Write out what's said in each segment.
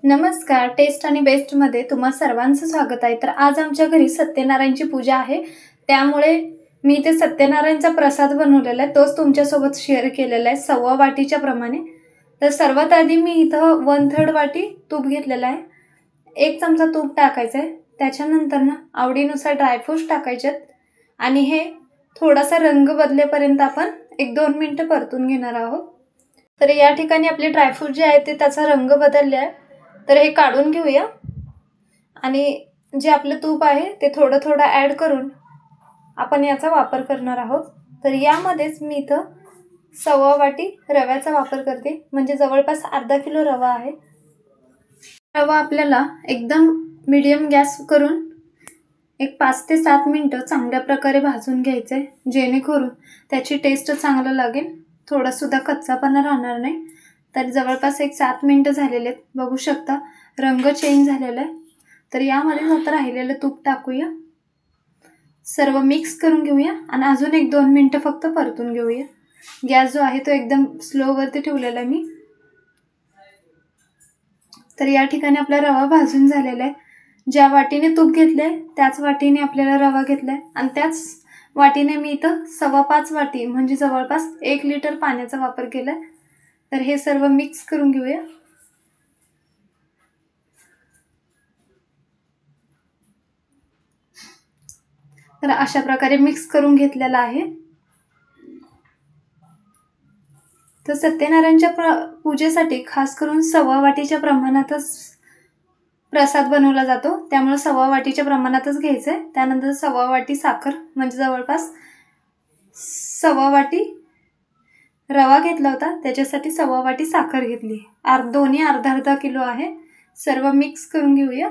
नमस्कार, टेस्ट आणि बेस्ट मध्ये तुम्हा सर्वांचं स्वागत आहे। तर आज आमच्या घरी सत्यनारायणची पूजा आहे, त्यामुळे मी इथे सत्यनारायणचा प्रसाद बनवलेला आहे, तोच तुमच्यासोबत शेअर केलेला आहे 1.25 वाटीच्या प्रमाणे। तर सर्वात आधी मी इथं 1/3 वाटी तूप घेतलेला आहे। 1 चमचा तूप टाकायचं आहे, त्याच्यानंतर ना आवडीनुसार ड्रायफ्रूट्स टाकायचे आणि हे थोडासा रंग बदलेपर्यंत आपण 1-2 मिनिटं परतून घेणार आहोत। तर या ठिकाणी आपले ड्रायफ्रूट जे आहे ते त्याचा रंग बदलले आहे, तर हे काढून घेऊया आणि जे आपलं तूप आहे ते थोडं थोडं ॲड करून आपण याचा वापर करणार आहोत। तर यामध्येच मी इथं 1.25 वाटी रव्याचा वापर करते, म्हणजे जवळपास अर्धा किलो रवा आहे। रवा आपल्याला एकदम मीडियम गॅस करून एक 5 ते 7 मिनिटं चांगल्या प्रकारे भाजून घ्यायचे, जेणेकरून त्याची टेस्ट चांगलं लागेल, थोडा सुद्धा कच्चापणा राहणार नाही। तर जवळपास एक 7 मिनिटं झालेले आहेत, बघू शकता रंग चेंज झालेला आहे। तर यामध्ये आता राहिलेलं तूप टाकूया, सर्व मिक्स करून घेऊया आणि अजून 1-2 मिनिटं फक्त परतून घेऊया। गॅस जो आहे तो एकदम स्लो वरती ठेवलेला आहे मी। तर या ठिकाणी आपला रवा भाजून झालेला आहे, ज्या वाटीने तूप घेतलंय त्याच वाटीने आपल्याला रवा घेतलाय आणि त्याच वाटीने मी इथं 5.25 वाटी म्हणजे जवळपास 1 लिटर पाण्याचा वापर केलाय। तर हे सर्व मिक्स करून घेऊया। तर अशा प्रकारे मिक्स करून घेतलेला आहे। तर सत्यनारायणच्या पूजेसाठी खास करून 1.25 वाटीच्या प्रमाणातच प्रसाद बनवला जातो, त्यामुळे 1.25 वाटीच्या प्रमाणातच घ्यायचं आहे। त्यानंतर 1.25 वाटी साखर म्हणजे जवळपास 1.25 वाटी रवा घेतला होता, त्याच्यासाठी 1.25 वाटी साखर घेतली, दोन्ही अर्धा किलो आहे। सर्व मिक्स करून घेऊया।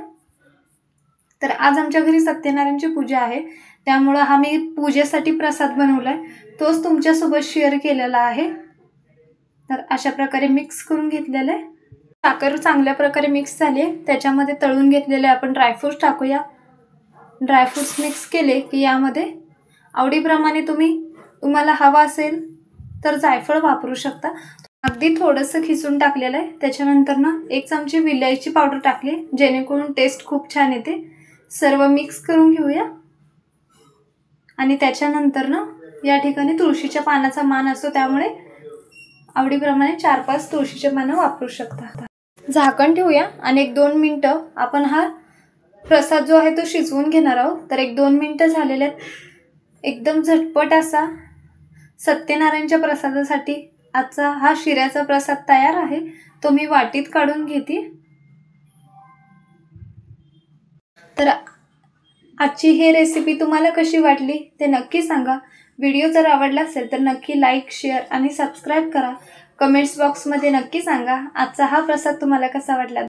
तर आज आमच्या घरी सत्यनारायणची पूजा आहे, त्यामुळे हा मी पूजेसाठी प्रसाद बनवलाय, तोच तुमच्यासोबत शेअर केलेला आहे। तर अशा प्रकारे मिक्स करून घेतलेलं आहे। साखर चांगल्या प्रकारे मिक्स झाली, त्याच्यामध्ये तळून घेतलेले आपण ड्रायफ्रूट्स टाकूया। ड्रायफ्रूट्स मिक्स केले की यामध्ये आवडीप्रमाणे तुम्हाला हवा असेल तर जायफळ वापरू शकता, अगदी थोडंसं खिसून टाकलेलं आहे। त्याच्यानंतर ना 1 चमची विलायची पावडर टाकली, जेणेकरून टेस्ट खूप छान येते। सर्व मिक्स करून घेऊया आणि त्याच्यानंतर ना या ठिकाणी तुळशीच्या पानाचा मान असतो, त्यामुळे आवडीप्रमाणे 4-5 तुळशीचे पानं वापरू शकता। झाकण ठेवूया आणि 1-2 मिनिटं आपण हा प्रसाद जो आहे तो शिजवून घेणार आहोत। तर 1-2 मिनिटं झालेले आहेत, एकदम झटपट असा सत्यनारायणच्या प्रसादासाठी आजचा हा शिऱ्याचा प्रसाद तयार आहे, तो मी वाटीत काढून घेते। तर आजची ही रेसिपी तुम्हाला कशी वाटली ते नक्की सांगा। व्हिडिओ जर आवडला असेल तर नक्की लाईक, शेअर आणि सबस्क्राईब करा। कमेंट्स बॉक्समध्ये नक्की सांगा आजचा हा प्रसाद तुम्हाला कसा वाटला।